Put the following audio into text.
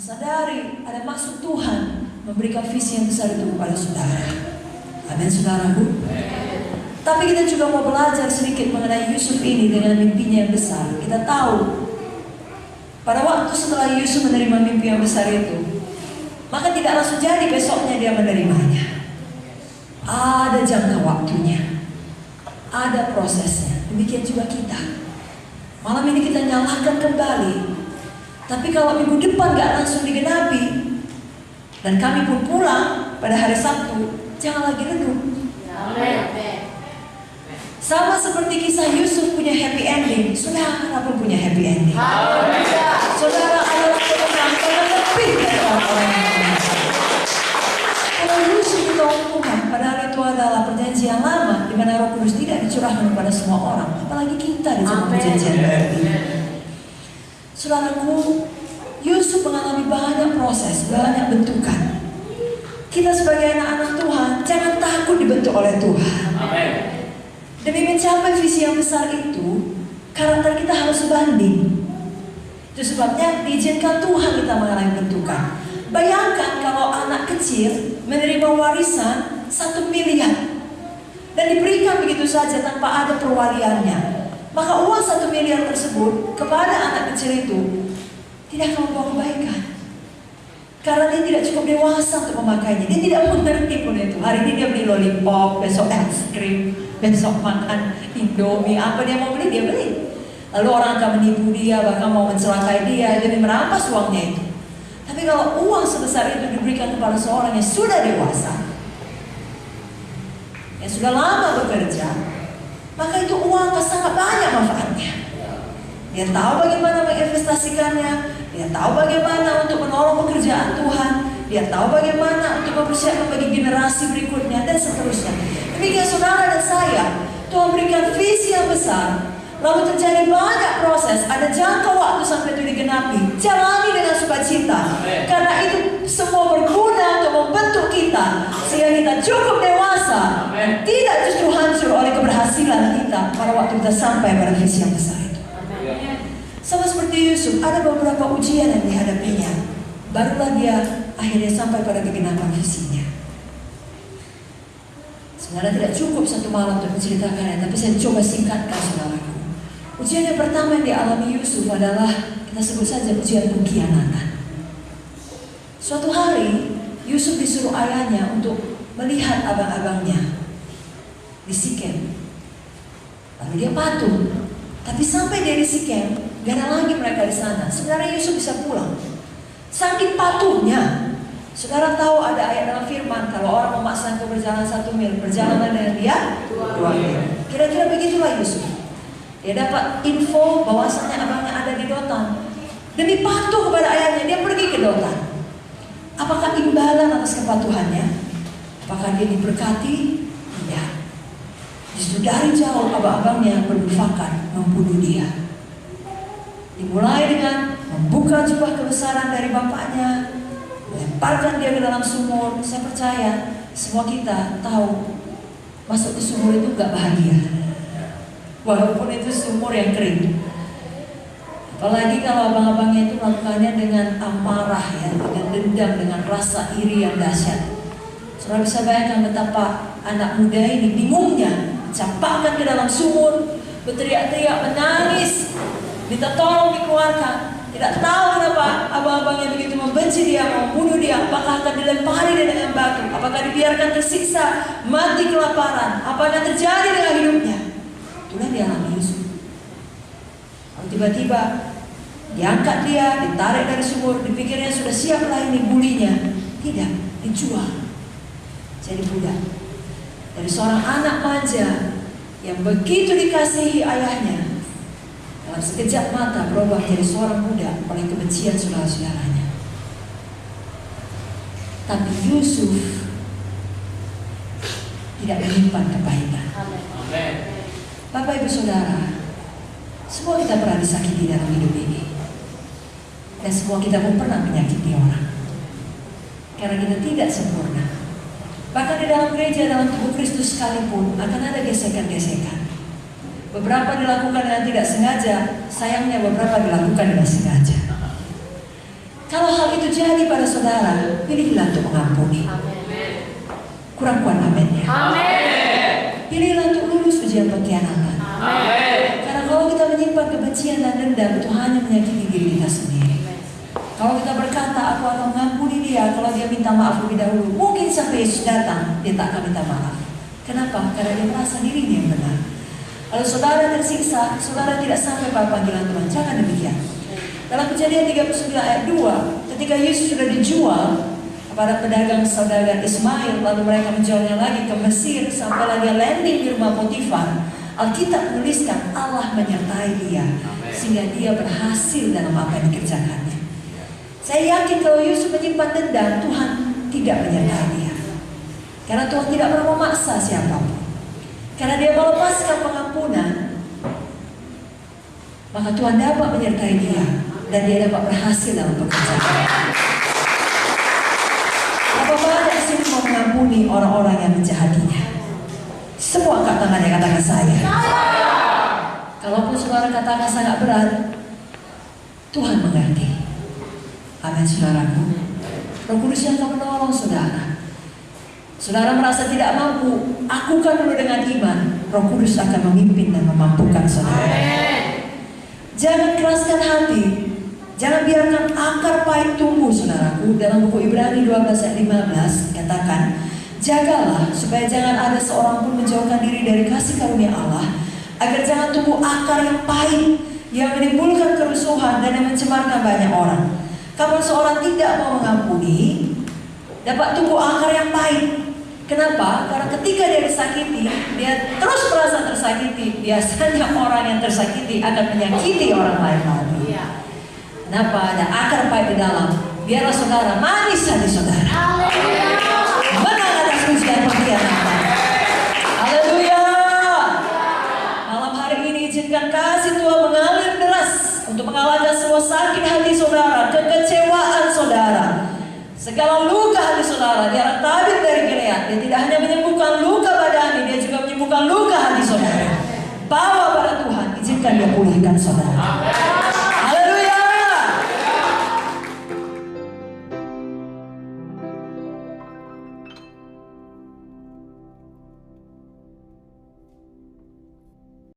sadari ada maksud Tuhan memberikan visi yang besar itu kepada saudara. Amin, saudaraku. Tapi kita juga mau belajar sedikit mengenai Yusuf ini dengan mimpinya yang besar. Kita tahu pada waktu setelah Yusuf menerima mimpi yang besar itu, maka tidak langsung jadi besoknya dia menerimanya. Ada jangka waktunya, ada prosesnya. Demikian juga kita. Malam ini kita nyalakan kembali. Tapi kalau minggu depan gak langsung digenapi, dan kami pun pulang pada hari Sabtu, jangan lagi redup. Sama seperti kisah Yusuf punya happy ending, saudara pun punya happy ending. Saudara adalah pemenang karena lebih dari orang-orang yang menang. Kalau Yusuf ditolong Tuhan, padahal itu adalah perjanjian lama di mana Roh Kudus tidak dicurahkan kepada semua orang, apalagi kita di zaman perjanjian baru ini. Saudaraku, Yusuf mengalami banyak proses, banyak bentukan. Kita sebagai anak-anak Tuhan, jangan takut dibentuk oleh Tuhan. Amen. Demi mencapai visi yang besar itu, karakter kita harus sebanding. Itu sebabnya diizinkan Tuhan kita mengalami bentukan. Bayangkan kalau anak kecil menerima warisan 1 miliar dan diberikan begitu saja tanpa ada perwaliannya. Maka uang 1 miliar tersebut kepada anak kecil itu tidak akan membawa kebaikan. Karena dia tidak cukup dewasa untuk memakainya. Dia tidak mengerti pun itu. Hari ini dia beli lollipop, besok es krim, besok makan Indomie. Apa dia mau beli, dia beli. Lalu orang akan menipu dia, bahkan mau mencelakai dia demi merampas uangnya itu. Tapi kalau uang sebesar itu diberikan kepada seorang yang sudah dewasa, yang sudah lama bekerja, maka itu uang akan sangat banyak manfaatnya. Dia tahu bagaimana menginvestasikannya, dia tahu bagaimana untuk menolong pekerjaan Tuhan, dia tahu bagaimana untuk mempersiapkan bagi generasi berikutnya, dan seterusnya. Demikian saudara dan saya, Tuhan berikan visi yang besar, lalu terjadi banyak proses, ada jangka waktu sampai itu digenapi. Jalani dengan sukacita, karena itu semua berguna untuk membentuk kita sehingga kita cukup dewasa, tidak justru hancur oleh keberhasilan kita pada waktu kita sampai pada visi yang besar itu. Sama seperti Yusuf, ada beberapa ujian yang dihadapinya, barulah dia akhirnya sampai pada kegenapan visinya. Sebenarnya tidak cukup satu malam untuk menceritakannya, tapi saya coba singkatkan, saudaraku. Ujian yang pertama yang dialami Yusuf adalah, kita sebut saja ujian pengkhianatan. Suatu hari Yusuf disuruh ayahnya untuk melihat abang-abangnya di Sikem. Lalu dia patuh. Tapi sampai dia di Sikem, gak ada lagi mereka di sana. Sebenarnya Yusuf bisa pulang. Saking patuhnya. Saudara tahu ada ayat dalam firman, kalau orang memaksa engkau berjalan 1 mil, berjalanlah dengan dia 2 mil. Kira-kira begitulah Yusuf. Dia dapat info bahwasanya abangnya ada di Dotan. Demi patuh kepada ayahnya, dia pergi ke Dotan. Apakah imbalan atas kepatuhannya? Apakah dia diberkati? Tidak. Justru dari jauh abang-abangnya bermufakat membunuh dia. Dimulai dengan membuka jubah kebesaran dari bapaknya, lemparkan dia ke dalam sumur. Saya percaya semua kita tahu masuk ke sumur itu gak bahagia, walaupun itu sumur yang kering. Apalagi kalau abang-abangnya itu melakukannya dengan amarah, ya, dengan dendam, dengan rasa iri yang dahsyat. Saudara bisa bayangkan betapa anak muda ini bingungnya, campakkan ke dalam sumur, berteriak-teriak, menangis, minta tolong dikeluarkan. Tidak tahu kenapa abang-abangnya begitu membenci dia, membunuh dia. Apakah akan dilempari dia dengan batu? Apakah dibiarkan tersiksa, mati kelaparan? Apa yang terjadi dengan hidupnya? Itulah dialami Yusuf. Lalu tiba-tiba diangkat dia, ditarik dari sumur, dipikirnya sudah siaplah ini bulinya. Tidak, dijual jadi budak. Dari seorang anak manja yang begitu dikasihi ayahnya, dalam sekejap mata berubah menjadi seorang budak oleh kebencian saudara-saudaranya. Tapi Yusuf tidak menyimpan kebaikan. Amen. Bapak Ibu Saudara, semua kita pernah disakiti dalam hidup ini, dan semua kita pun pernah menyakiti orang. Karena kita tidak sempurna. Bahkan di dalam gereja, dalam tubuh Kristus sekalipun akan ada gesekan-gesekan. Beberapa dilakukan dengan tidak sengaja, sayangnya beberapa dilakukan dengan sengaja. Kalau hal itu jadi pada saudara, pilihlah untuk mengampuni. Kurang kuat amin ya. Pilihlah untuk lulus ujian pengkhianatan. Karena kalau kita menyimpan kebencian dan dendam, itu hanya menyakiti diri kita sendiri. Kalau kita berkata, aku akan mengampuni dia, kalau dia minta maaf lebih dahulu, mungkin sampai Yesus datang, dia tak akan minta maaf. Kenapa? Karena dia merasa dirinya yang benar. Kalau saudara tersiksa, saudara tidak sampai pada panggilan Tuhan. Jangan demikian. Dalam Kejadian 39 ayat 2, ketika Yesus sudah dijual kepada pedagang saudagar Ismail, lalu mereka menjualnya lagi ke Mesir, sampai dia landing di rumah Potifar, Alkitab menuliskan Allah menyertai dia, sehingga dia berhasil dalam apa yang dikerjakannya. Saya yakin kalau Yusuf menyimpan dendam, Tuhan tidak menyertai dia. Karena Tuhan tidak pernah memaksa siapapun. Karena dia melepaskan pengampunan, maka Tuhan dapat menyertai dia. Dan dia dapat berhasil dalam pekerjaan. Apa banyak sini mau mengampuni orang-orang yang menjahatinya? Semua angkat tangannya, katakan saya. Kalaupun saudara katakan sangat berat, Tuhan mengerti. Amin saudaraku. Roh Kudus yang akan menolong saudara. Saudara merasa tidak mampu, akukan dulu dengan iman. Roh Kudus akan memimpin dan memampukan saudara. Jangan keraskan hati. Jangan biarkan akar pahit tumbuh saudaraku. Dalam buku Ibrani 12 ayat 15 katakan, jagalah supaya jangan ada seorang pun menjauhkan diri dari kasih karunia Allah, agar jangan tumbuh akar yang pahit yang menimbulkan kerusuhan dan yang mencemarkan banyak orang. Kalau seorang tidak mau mengampuni, dapat tumbuh akar yang pahit. Kenapa? Karena ketika dia disakiti, dia terus merasa tersakiti. Biasanya orang yang tersakiti akan menyakiti orang lain lagi. Kenapa? Ada akar pahit di dalam. Biarlah saudara manis hati saudara. Menang atas ujian pengkhianatan. Haleluya. Malam hari ini izinkan kasih Tuhan mengalir deras untuk mengalahkan semua sakit hati saudara, kekecewaan saudara, segala luka hati saudara. Dia tabir dari Gilead. Dia tidak hanya menyembuhkan luka badani, dia juga menyembuhkan luka hati saudara. Bawa pada Tuhan, izinkan dia pulihkan saudara.